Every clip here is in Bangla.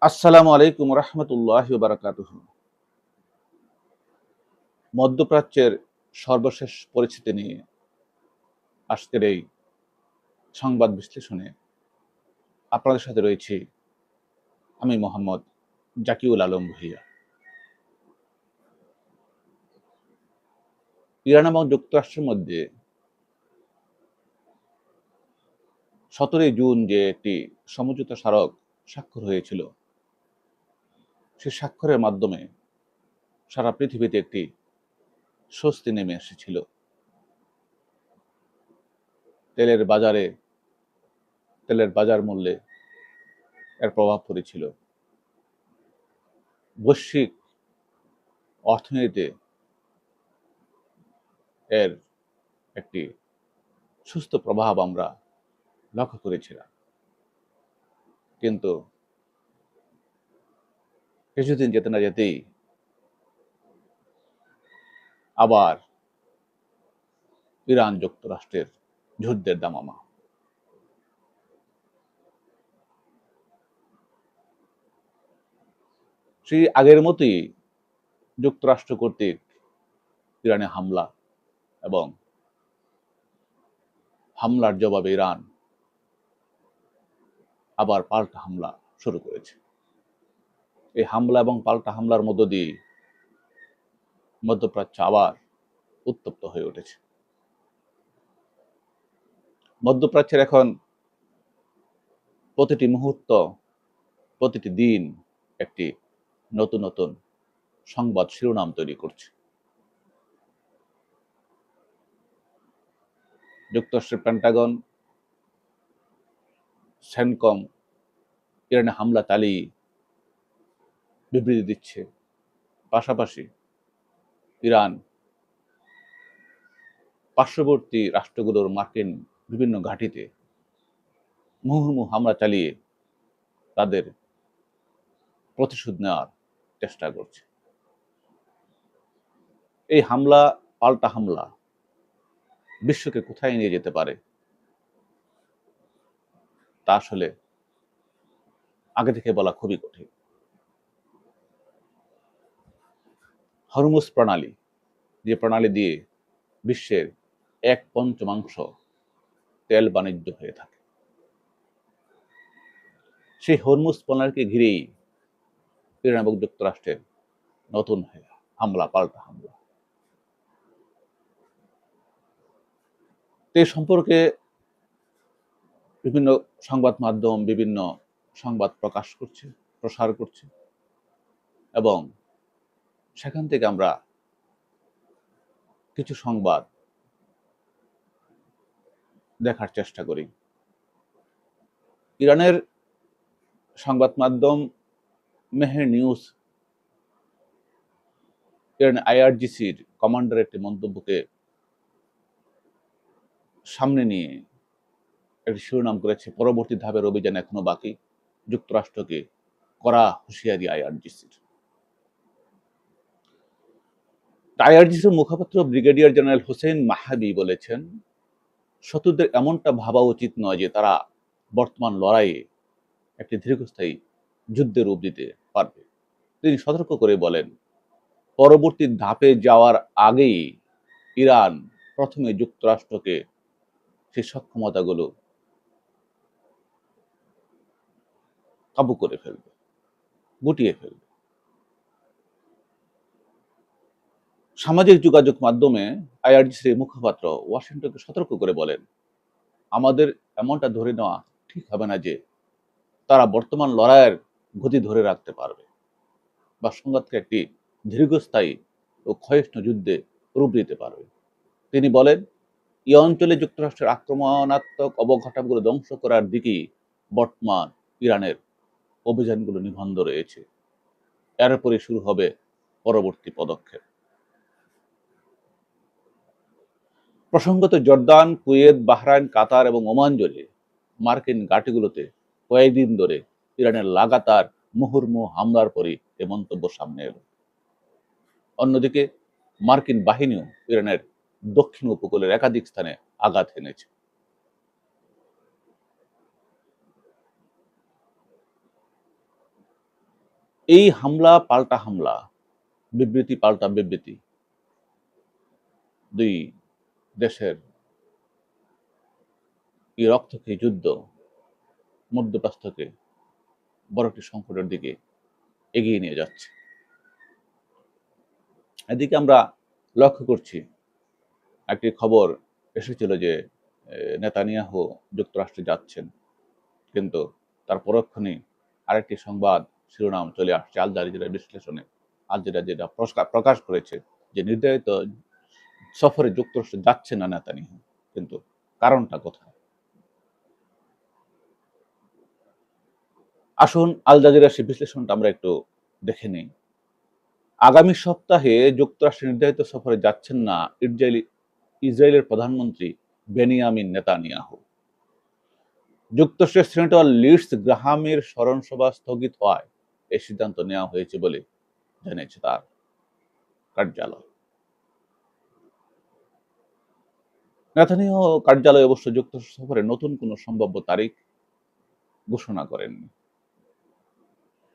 আসসালামু আলাইকুম রহমতুল্লাহ বারাকাতুহ। মধ্যপ্রাচ্যের সর্বশেষ পরিস্থিতি নিয়ে আজকের এই সংবাদ বিশ্লেষণে আপনাদের সাথে রয়েছি আমি মোহাম্মদ জাকিউল আলম ভুঁইয়া। ইরান এবং যুক্তরাষ্ট্রের মধ্যে 17 জুন যে একটি সমঝোতা স্মারক স্বাক্ষর হয়েছিল, সে স্বাক্ষরের মাধ্যমে সারা পৃথিবীতে একটি স্বস্তি নেমে এসেছিল। তেলের বাজারে, তেলের বাজার মূল্যে এর প্রভাব পড়েছিল। বৈশ্বিক অর্থনীতিতে এর একটি সুস্থ প্রভাব আমরা লক্ষ্য করেছিলাম। কিন্তু কিছুদিন যেতে না যেতেই আবার ইরান যুক্তরাষ্ট্রের যুদ্ধের দামামা। সেই আগের মতোই যুক্তরাষ্ট্র কর্তৃক ইরানে হামলা এবং হামলার জবাবে ইরান আবার পাল্টা হামলা শুরু করেছে। এই হামলা এবং পাল্টা হামলার মধ্য দিয়ে মধ্যপ্রাচ্য আবার উত্তপ্ত হয়ে উঠেছে। মধ্যপ্রাচ্যের এখন প্রতিটি মুহূর্ত, প্রতিটি দিন একটি নতুন নতুন সংবাদ শিরোনাম তৈরি করছে। যুক্তরাষ্ট্রের পেন্টাগন, সেনকম ইরানে হামলা চালিয়ে বিবৃতি দিচ্ছে। পাশাপাশি ইরান পার্শ্ববর্তী রাষ্ট্রগুলোর মার্কিন বিভিন্ন ঘাঁটিতে মুহুর্মুহু হামলা চালিয়ে তাদের প্রতিশোধ নেওয়ার চেষ্টা করছে। এই হামলা, পাল্টা হামলা বিশ্বকে কোথায় নিয়ে যেতে পারে তা আসলে আগে থেকে বলা খুবই কঠিন। হরমুজ প্রণালী, যে প্রণালী দিয়ে বিশ্বের 1/5 তেল বাণিজ্য হয়ে থাকে, সেই হরমুজ প্রণালীকে ঘিরেই ইরান এবং যুক্তরাষ্ট্রের নতুন হামলা, পাল্টা হামলা। এই সম্পর্কে বিভিন্ন সংবাদ মাধ্যম বিভিন্ন সংবাদ প্রকাশ করছে, প্রসার করছে, এবং সেখান থেকে আমরা কিছু সংবাদ দেখার চেষ্টা করি। ইরানের সংবাদ মাধ্যম মেহের নিউজ ইরান আইআরজিসির কমান্ডার একটি মন্তব্যকে সামনে নিয়ে একটি শিরোনাম করেছে, পরবর্তী ধাপের অভিযান এখনো বাকি, যুক্তরাষ্ট্রকে কড়া হুঁশিয়ারি আইআরজিসির। আইআরজিসির মুখপাত্র ব্রিগেডিয়ার জেনারেল হোসেন মাহাবি বলেছেন, শত্রুদের এমনটা ভাবা উচিত নয় যে তারা বর্তমান লড়াইয়ে একটি দীর্ঘস্থায়ী যুদ্ধের রূপ দিতে পারবে। তিনি সতর্ক করে বলেন, পরবর্তী ধাপে যাওয়ার আগেই ইরান প্রথমে যুক্তরাষ্ট্রকে সেই সক্ষমতাগুলো কাবু করে ফেলবে, গুটিয়ে ফেলবে। সামাজিক যোগাযোগ মাধ্যমে আইআরজিসির মুখপাত্র ওয়াশিংটনকে সতর্ক করে বলেন, আমাদের এমনটা ধরে নেওয়া ঠিক হবে না যে তারা বর্তমান লড়াইয়ের গতি ধরে রাখতে পারবে বা সংঘাতকে একটি দীর্ঘস্থায়ী ও ক্ষয়িষ্ণু যুদ্ধে রূপ দিতে পারবে। তিনি বলেন, এই অঞ্চলে যুক্তরাষ্ট্রের আক্রমণাত্মক অবকাঠামোগুলো ধ্বংস করার দিকেই বর্তমান ইরানের অভিযানগুলো নিবন্ধ রয়েছে। এরপরে শুরু হবে পরবর্তী পদক্ষেপ। প্রসঙ্গত, জর্দান, কুয়েত, বাহরাইন, কাতার এবং ওমান জুড়ে মার্কিন ঘাঁটিগুলোতে কয়েকদিন ধরে ইরানের লাগাতার মুহুর্মুহু হামলার পরই এ মন্তব্য সামনে এলো। অন্যদিকে মার্কিন বাহিনীও ইরানের দক্ষিণ উপকূলের একাধিক স্থানে আঘাত হেনেছে। এই হামলা পাল্টা হামলা, বিবৃতি পাল্টা বিবৃতি, দুই দেশের এই রক্তক্ষয়ী যুদ্ধ মধ্যপ্রাচ্যকে বড় একটি সংকটের দিকে এগিয়ে নিয়ে যাচ্ছে। এদিকে আমরা লক্ষ্য করছি, একটি খবর এসেছিল যে নেতানিয়াহু যুক্তরাষ্ট্রে যাচ্ছেন, কিন্তু তার পরক্ষণেই আরেকটি সংবাদ শিরোনাম চলে আসছে আল জাজিরার বিশ্লেষণে। আল জাজিরা যেটা প্রকাশ করেছে যে নির্ধারিত সফরে যুক্তরাষ্ট্রে যাচ্ছে না নেতানিয়াহু, কিন্তু কারণটা কোথায়? আসুন আল জাজিরার সেই বিশ্লেষণটা আমরা একটু দেখে নিই। আগামী সপ্তাহে যুক্তরাষ্ট্রে নির্ধারিত সফরে যাচ্ছেন না ইসরায়েলের প্রধানমন্ত্রী বেনিয়ামিন নেতানিয়াহু। যুক্তরাষ্ট্রের সিনেটর লিন্ডসে গ্রাহামের স্মরণসভা স্থগিত হওয়ায় এই সিদ্ধান্ত নেওয়া হয়েছে বলে জানিয়েছে তার কার্যালয়। নেতানিয়াহু কার্যালয় অবশ্য যুক্তরাষ্ট্র সফরে নতুন কোনো সম্ভাব্য তারিখ ঘোষণা করেননি।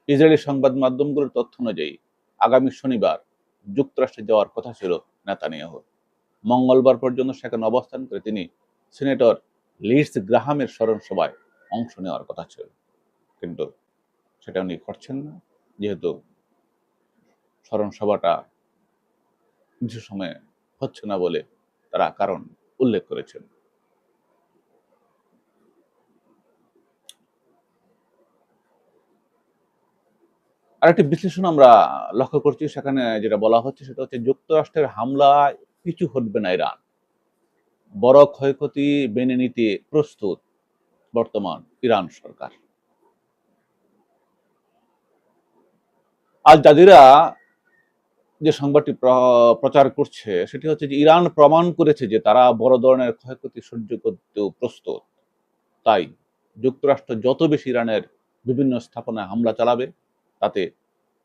ইসরায়েলি সংবাদ মাধ্যমগুলোর তথ্য অনুযায়ী আগামী শনিবার যুক্তরাষ্ট্রে যাওয়ার কথা ছিল নেতানিয়াহুর। মঙ্গলবার পর্যন্ত সেখানে অবস্থান করে তিনি সিনেটর লিন্ডসে গ্রাহামের স্মরণসভায় অংশ নেওয়ার কথা ছিল, কিন্তু সেটা উনি করছেন না, যেহেতু স্মরণসভাটা কিছু সময় হচ্ছে না বলে তারা কারণ উল্লেখ করেছেন। আরেকটি বিশ্লেষণ আমরা লক্ষ্য করছি, সেখানে যেটা বলা হচ্ছে সেটা হচ্ছে যুক্তরাষ্ট্রের হামলায় পিছু হটবে না ইরান, বড় ক্ষয়ক্ষতি মেনে নিতে প্রস্তুত বর্তমান ইরান সরকার। আল জাজিরা যে সংবাদটি প্রচার করছে সেটি হচ্ছে যে ইরান প্রমাণ করেছে যে তারা বড় ধরনের ক্ষয়ক্ষতি সহ্য করতেও প্রস্তুত। তাই যুক্তরাষ্ট্র যত বেশি ইরানের বিভিন্ন স্থাপনায় হামলা চালাবে, তাতে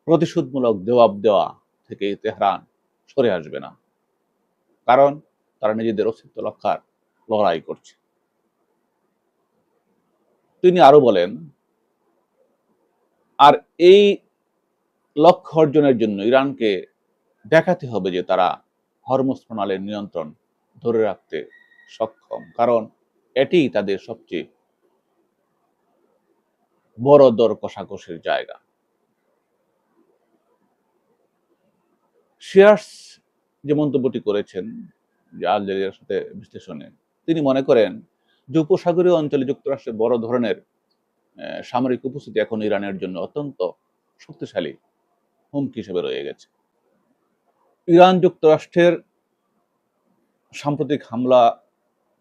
প্রতিশোধমূলক জবাব দেওয়া থেকে তেহরান সরে আসবে না, কারণ তারা নিজেদের অস্তিত্ব রক্ষার লড়াই করছে। তিনি আরো বলেন, আর এই লক্ষ্য অর্জনের জন্য ইরানকে দেখাতে হবে যে তারা হরমুজ প্রণালীর নিয়ন্ত্রণ ধরে রাখতে সক্ষম, কারণ এটিই তাদের সবচেয়ে বড় দর কষাকষির জায়গা। শিয়ার্স যে মন্তব্যটি করেছেন যে আল জাজিরার সাথে বিশ্লেষণে, তিনি মনে করেন যে উপসাগরীয় অঞ্চলে যুক্তরাষ্ট্রের বড় ধরনের সামরিক উপস্থিতি এখন ইরানের জন্য অত্যন্ত শক্তিশালী হুমকি হিসেবে রয়ে গেছে। ইরান যুক্তরাষ্ট্রের সাম্প্রতিক হামলা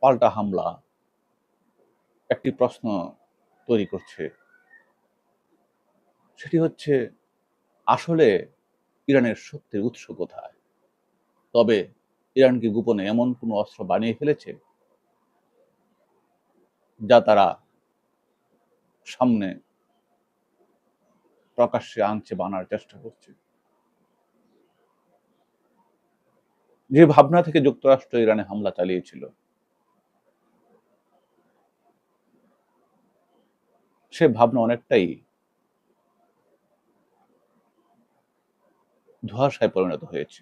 পাল্টা হামলা একটি প্রশ্ন তৈরি করছে, সেটি হচ্ছে আসলে ইরানের শক্তির উৎস কোথায়? তবে ইরান কি গোপনে এমন কোনো অস্ত্র বানিয়ে ফেলেছে যা তারা সামনে প্রকাশ্যে আনছে বা আনার চেষ্টা করছে? যে ভাবনা থেকে যুক্তরাষ্ট্র ইরানে হামলা চালিয়েছিল, সে ভাবনা অনেকটাই ধোঁয়াশায় পরিণত হয়েছে।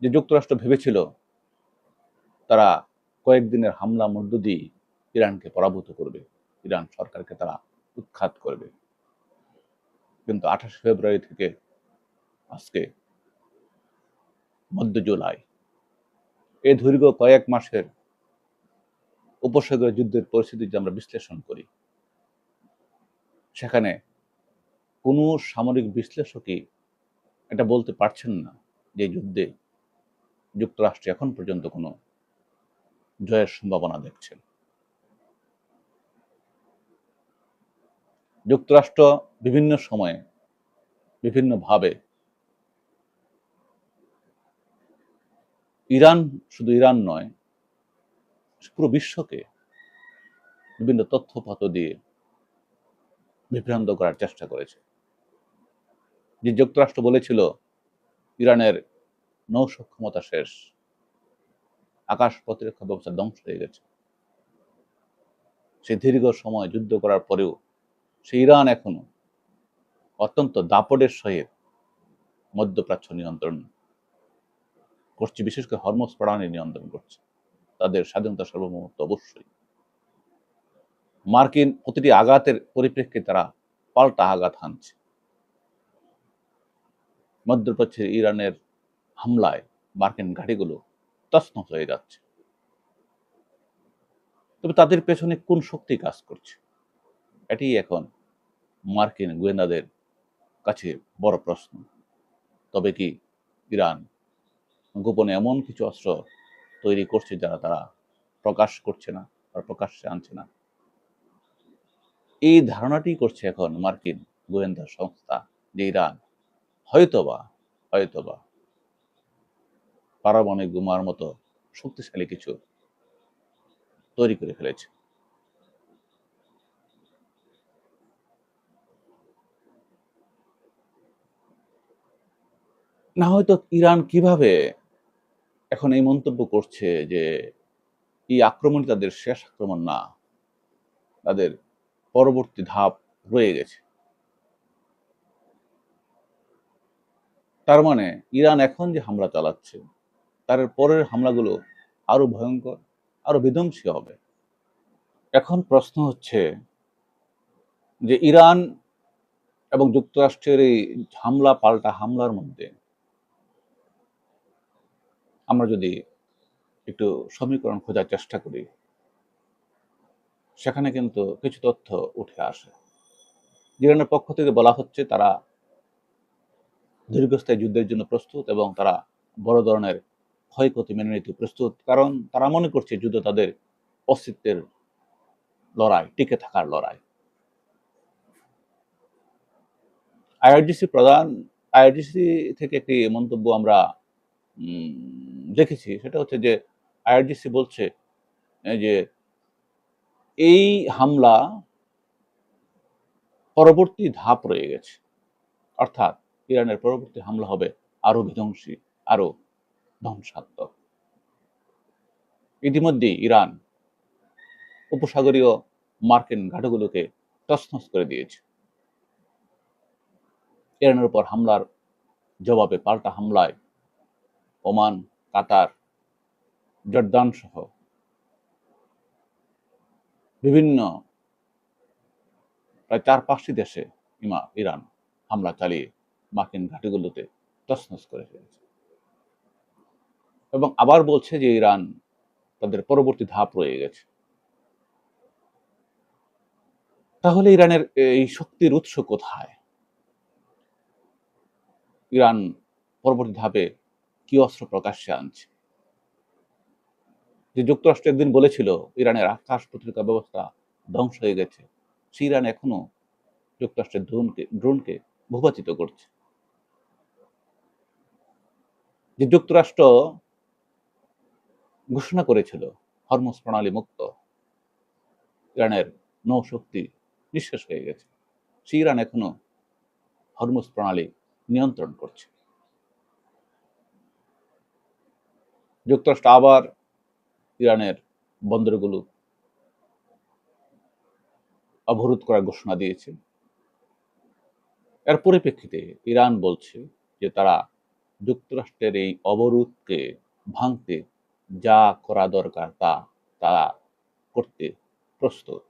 যে যুক্তরাষ্ট্র ভেবেছিল তারা কয়েকদিনের হামলার মধ্য দিয়ে ইরানকে পরাভূত করবে, ইরান সরকারকে তারা উৎখাত করবে, কিন্তু 28 ফেব্রুয়ারি থেকে আজকে মধ্য জুলাই, এই দীর্ঘ কয়েক মাসের উপসাগরীয় যুদ্ধের পরিস্থিতি যে আমরা বিশ্লেষণ করি, সেখানে কোনো সামরিক বিশ্লেষকই এটা বলতে পারছেন না যে যুদ্ধে যুক্তরাষ্ট্র এখন পর্যন্ত কোনো জয়ের সম্ভাবনা দেখছেন। যুক্তরাষ্ট্র বিভিন্ন সময়ে বিভিন্নভাবে ইরান, শুধু ইরান নয়, পুরো বিশ্বকে বিভিন্ন তথ্যপত্র দিয়ে বিভ্রান্ত করার চেষ্টা করেছে। যে যুক্তরাষ্ট্র বলেছিল ইরানের নৌ সক্ষমতা শেষ, আকাশ প্রতিরক্ষা ব্যবস্থা ধ্বংস হয়ে গেছে, সে দীর্ঘ সময় যুদ্ধ করার পরেও সে ইরান এখনো অত্যন্ত দাপটের সহিত মধ্যপ্রাচ্য নিয়ন্ত্রণ করছে, বিশেষ করে হরমুজ প্রণালী নিয়ন্ত্রণ করছে। তাদের স্বাধীনতা সার্বভৌমত্ব অবশ্যই। মার্কিন প্রতিটি আঘাতের পরিপ্রেক্ষিতে তারা পাল্টা আঘাত হানছে। মধ্যপ্রাচ্যের ইরানের হামলায় মার্কিন ঘাঁটিগুলো তছনছ হয়ে যাচ্ছে। তবে তাদের পেছনে কোন শক্তি কাজ করছে, এটি এখন মার্কিন গোয়েন্দাদের কাছে বড় প্রশ্ন। তবে কি ইরান গোপনে এমন কিছু অস্ত্র তৈরি করছে যারা তারা প্রকাশ করছে না বা প্রকাশ্যে আনছে না? এই ধারণাটি করছে এখন মার্কিন গোয়েন্দা সংস্থা যে ইরান হয়তোবা হয়তোবা পারমাণবিক বোমার মতো শক্তিশালী কিছু তৈরি করে ফেলেছে। না হয়তো ইরান কিভাবে এখন এই মন্তব্য করছে যে এই আক্রমণ তাদের শেষ আক্রমণ না, তাদের পরবর্তী ধাপ রয়ে গেছে। তার মানে ইরান এখন যে হামলা চালাচ্ছে তার পরের হামলাগুলো আরো ভয়ঙ্কর, আরো বিধ্বংসী হবে। এখন প্রশ্ন হচ্ছে যে ইরান এবং যুক্তরাষ্ট্রের এই হামলা পাল্টা হামলার মধ্যে আমরা যদি একটু সমীকরণ খোঁজার চেষ্টা করি, সেখানে কিন্তু কিছু তথ্য উঠে আসে। ইরানের পক্ষ থেকে বলা হচ্ছে তারা দীর্ঘস্থায়ী যুদ্ধের জন্য প্রস্তুত এবং তারা বড় ধরনের ক্ষয়ক্ষতি মেনে নিতে প্রস্তুত, কারণ তারা মনে করছে যুদ্ধ তাদের অস্তিত্বের লড়াই, টিকে থাকার লড়াই। আইআরজিসি থেকে একটি মন্তব্য আমরা দেখেছি, সেটা হচ্ছে যে আইআরজিসি বলছে যে এই হামলা পরবর্তী ধাপ রয়ে গেছে, অর্থাৎ ইরানের পরবর্তী হামলা হবে আরো বিধ্বংসী, আরো ধ্বংসাত্মক। ইতিমধ্যেই ইরান উপসাগরীয় মার্কিন ঘাঁটিগুলোকে তছনছ করে দিয়েছে। ইরানের উপর হামলার জবাবে পাল্টা হামলায় ওমান, কাতার, জর্দান সহ বিভিন্ন প্রায় 4-5টি দেশে ইরান হামলা চালিয়ে মার্কিন ঘাঁটিগুলোতে তছনছ করে ফেলেছে এবং আবার বলছে যে ইরান তাদের পরবর্তী ধাপ রয়ে গেছে। তাহলে ইরানের এই শক্তির উৎস কোথায়? ইরান পরবর্তী ধাপে কি অস্ত্র প্রকাশ্যে আনছে? যে যুক্তরাষ্ট্র একদিন বলেছিল ইরানের আকাশ প্রতিরক্ষা ব্যবস্থা ধ্বংস হয়ে গেছে, সে ইরান এখনো যুক্তরাষ্ট্রের ড্রোনকে ভূপাতিত করছে। যে যুক্তরাষ্ট্র ঘোষণা করেছিল হরমুজ প্রণালী মুক্ত, ইরানের নৌশক্তি নিঃশেষ হয়ে গেছে, সে ইরান এখনো হরমুজ প্রণালী নিয়ন্ত্রণ করছে। যুক্তরাষ্ট্র আবার ইরানের বন্দরগুলো অবরোধ করার ঘোষণা দিয়েছে। এর পরিপ্রেক্ষিতে ইরান বলছে যে তারা যুক্তরাষ্ট্রের এই অবরোধকে ভাঙতে যা করা দরকার তা তারা করতে প্রস্তুত।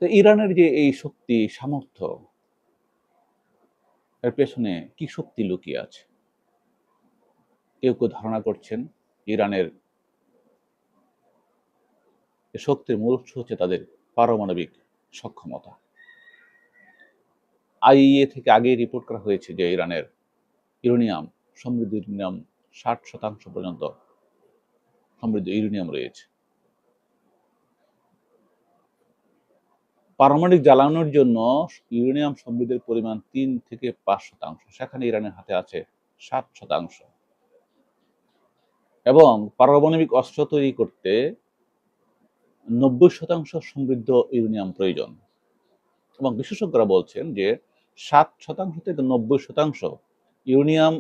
তো ইরানের যে এই শক্তি সামর্থ্য, এর পেছনে কি শক্তি লুকিয়ে আছে? কেউ কেউ ধারণা করছেন ইরানের শক্তির মূল উৎস হচ্ছে তাদের পারমাণবিক সক্ষমতা। আইইএ থেকে আগে রিপোর্ট করা হয়েছে যে ইরানের সমৃদ্ধ ইউরেনিয়াম 60% পর্যন্ত সমৃদ্ধ ইউরেনিয়াম রয়েছে। পারমাণবিক জ্বালানোর জন্য ইউরেনিয়াম সমৃদ্ধের পরিমাণ 3 থেকে 5%, সেখানে ইরানের হাতে আছে 60%। এবং পারমাণবিক অস্ত্র তৈরি করতে 90% সমৃদ্ধ ইউরেনিয়াম প্রয়োজন। এবং বিশেষজ্ঞরা বলছেন যে 7% থেকে 90% ইউরেনিয়াম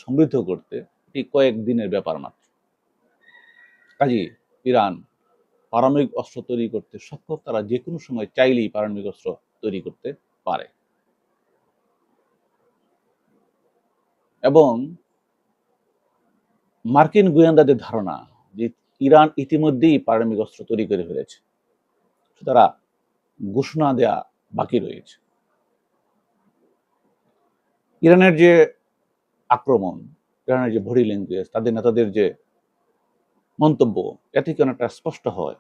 সমৃদ্ধ করতে এটি কয়েক দিনের ব্যাপার মাত্র। কাজেই ইরান পারমাণবিক অস্ত্র তৈরি করতে সক্ষম, তারা যে কোনো সময় চাইলেই পারমাণবিক অস্ত্র তৈরি করতে পারে। এবং মার্কিন গোয়েন্দাদের ধারণা যে ইরান ইতিমধ্যেই পারমাণবিক অস্ত্র তৈরি করে ফেলেছে, তারা ঘোষণা দেয়া বাকি রয়েছে। ইরানের যে আক্রমণ, ইরানের যে বডি ল্যাঙ্গুয়েজ, তাদের নেতাদের যে মন্তব্য, এতে কি অনেকটা স্পষ্ট হয়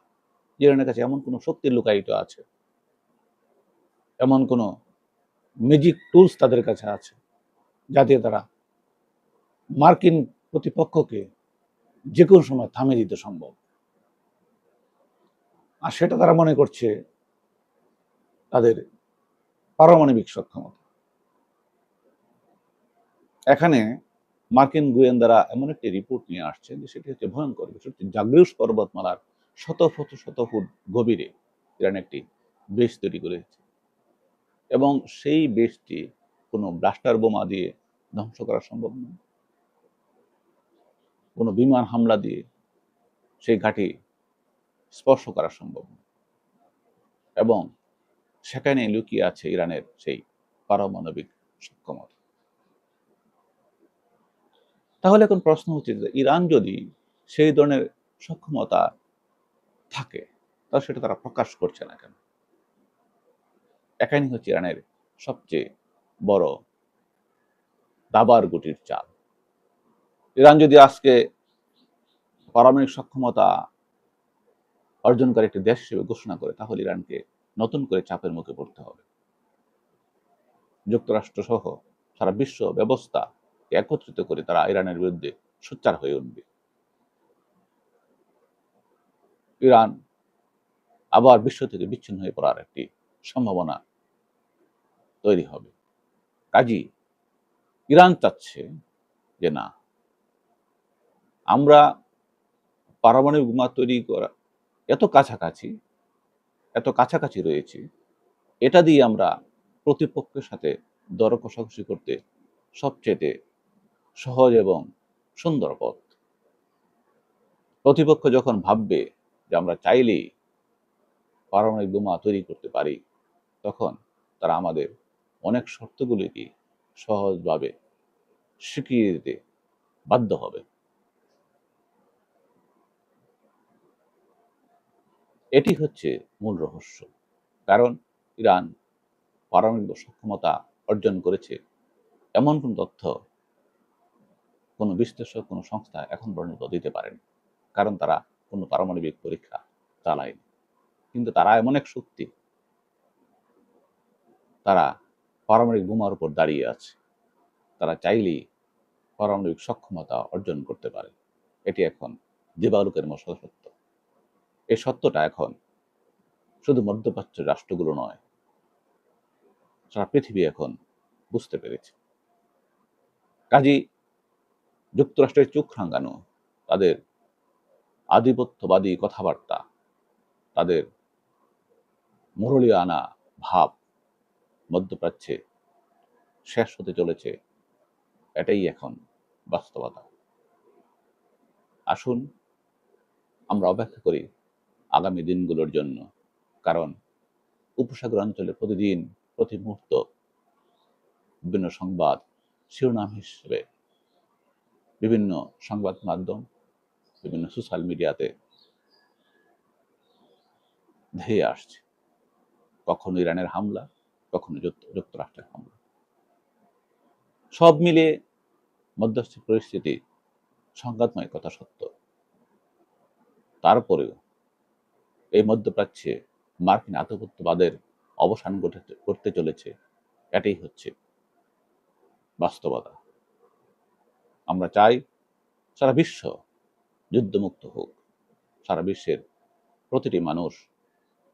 যে ইরানের কাছে এমন কোনো শক্তি লুকায়িত আছে, এমন কোনো ম্যাজিক টুলস তাদের কাছে আছে, যাতে তারা মার্কিন প্রতিপক্ষকে যে কোনো সময় থামিয়ে দিতে সম্ভব। আর সেটা তারা মনে করছে তাদের পারমাণবিক সক্ষমতা। এখানে মার্কিন গোয়েন্দারা এমন একটি রিপোর্ট নিয়ে আসছে যে সেটি হচ্ছে ভয়ঙ্কর। সেটি হচ্ছে জাগ্রিউস পর্বতমালার শত ফুট গভীরে ইরান একটি বেস তৈরি করেছে, এবং সেই বেসটি কোনো ব্লাস্টার বোমা দিয়ে ধ্বংস করা সম্ভব নয়, কোনো বিমান হামলা দিয়ে সেই ঘাঁটি স্পর্শ করা সম্ভব নয়, এবং সেখানে লুকিয়ে আছে ইরানের সেই পারমাণবিক সক্ষমতা। তাহলে এখন প্রশ্ন হচ্ছে যে ইরান যদি সেই ধরনের সক্ষমতা থাকে, তাহলে সেটা তারা প্রকাশ করছে না কেন? এখানেই হচ্ছে ইরানের সবচেয়ে বড় দাবার গুটির চাল। ইরান যদি আজকে পারমাণবিক সক্ষমতা অর্জনকারী একটি দেশ হিসেবে ঘোষণা করে, তাহলে ইরানকে নতুন করে চাপের মুখে পড়তে হবে। যুক্তরাষ্ট্র সহ সারা বিশ্ব ব্যবস্থাকে একত্রিত করে তারা ইরানের বিরুদ্ধে সোচ্চার হয়ে উঠবে। ইরান আবার বিশ্ব থেকে বিচ্ছিন্ন হয়ে পড়ার একটি সম্ভাবনা তৈরি হবে। কাজী ইরান চাচ্ছে যে না, আমরা পারমাণবিক বোমা তৈরি করা এত কাছাকাছি রয়েছি, এটা দিয়ে আমরা প্রতিপক্ষের সাথে দর কষাকষি করতে সবচেয়ে সহজ এবং সুন্দর পথ। প্রতিপক্ষ যখন ভাববে যে আমরা চাইলেই পারমাণবিক বোমা তৈরি করতে পারি, তখন তারা আমাদের অনেক শর্তগুলিকে সহজভাবে স্বীকৃতি দিতে বাধ্য হবে। এটি হচ্ছে মূল রহস্য। কারণ ইরান পারমাণবিক সক্ষমতা অর্জন করেছে এমন কোন তথ্য কোনো বিশ্লেষক, কোনো সংস্থা এখন পর্যন্ত দিতে পারেনি। কারণ তারা কোনো পারমাণবিক পরীক্ষা চালায়নি। কিন্তু তারা এমন এক শক্তি, তারা পারমাণবিক বোমার উপর দাঁড়িয়ে আছে। তারা চাইলেই পারমাণবিক সক্ষমতা অর্জন করতে পারে। এটি এখন দিবালোকের মতো সত্য। এই সত্যটা এখন শুধু মধ্যপ্রাচ্যের রাষ্ট্রগুলো নয়, সারা পৃথিবী এখন বুঝতে পেরেছে। কাজেই যুক্তরাষ্ট্রের চোখ রাঙানো, তাদের আধিপত্যবাদী কথাবার্তা, তাদের মুরলীয়ানা ভাব মধ্যপ্রাচ্যে শেষ হতে চলেছে, এটাই এখন বাস্তবতা। আসুন আমরা অপেক্ষা করি আগামী দিনগুলোর জন্য। কারণ উপসাগর অঞ্চলে প্রতিদিন প্রতি মুহূর্ত বিভিন্ন সংবাদ শিরোনাম হিসেবে বিভিন্ন সংবাদ মাধ্যম, বিভিন্ন সোশ্যাল মিডিয়াতে ধেয়ে আসছে। কখনো ইরানের হামলা, কখনো যুক্তরাষ্ট্রের হামলা। সব মিলে মধ্যস্থ পরিস্থিতি সংঘাতময়, কথা সত্য। তারপরেও এই মধ্যপ্রাচ্যে মার্কিন আধিপত্যবাদের অবসান ঘটতে চলেছে, এটাই হচ্ছে বাস্তবতা। আমরা চাই সারা বিশ্ব যুদ্ধমুক্ত হোক, সারা বিশ্বের প্রতিটি মানুষ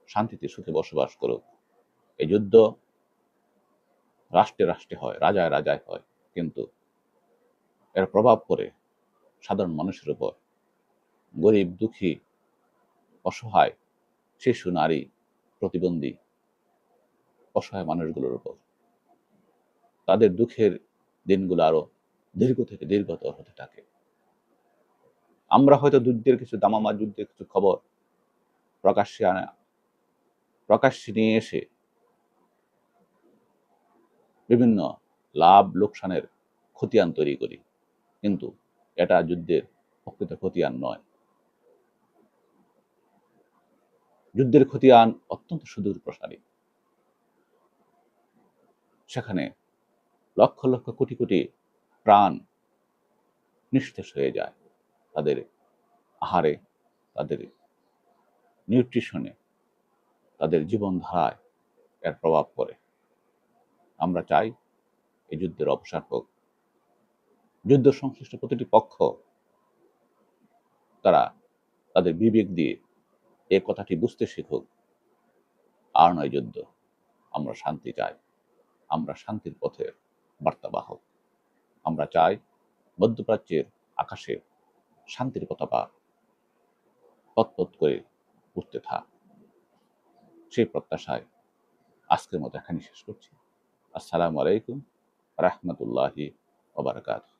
শান্তিতে সুখে বসবাস করুক। এই যুদ্ধ রাষ্ট্রে রাষ্ট্রে হয়, রাজায় রাজায় হয়, কিন্তু এর প্রভাব পড়ে সাধারণ মানুষের উপর, গরিব, দুঃখী, অসহায়, শিশু, নারী, প্রতিবন্ধী, অসহায় মানুষগুলোর উপর। তাদের দুঃখের দিনগুলো আরো দীর্ঘ থেকে দীর্ঘতর হতে থাকে। আমরা হয়তো যুদ্ধের কিছু দামামা, যুদ্ধের কিছু খবর প্রকাশ্যে নিয়ে এসে বিভিন্ন লাভ লোকসানের খতিয়ান তৈরি করি, কিন্তু এটা যুদ্ধের প্রকৃত খতিয়ান নয়। যুদ্ধের খতিয়ান অত্যন্ত সুদূর প্রসারী। সেখানে লক্ষ লক্ষ কোটি কোটি প্রাণ নিঃশেষ হয়ে যায়, তাদের আহারে, তাদের নিউট্রিশনে, তাদের জীবনধারায় এর প্রভাব পড়ে। আমরা চাই এই যুদ্ধের অবসান হোক। যুদ্ধ সংশ্লিষ্ট প্রতিটি পক্ষ তারা তাদের বিবেক দিয়ে এ কথাটি বুঝতে শিখুক, আর নয় যুদ্ধ। আমরা শান্তি চাই, আমরা শান্তির পথের বার্তাবাহক। আমরা চাই মধ্যপ্রাচ্যের আকাশে শান্তির পতাকা তৎপত করে উঠতে থাক। সেই প্রত্যাশায় আজকের মতো এখানে শেষ করছি। আসসালামু আলাইকুম রাহমাতুল্লাহি ওয়া বারাকাতুহু।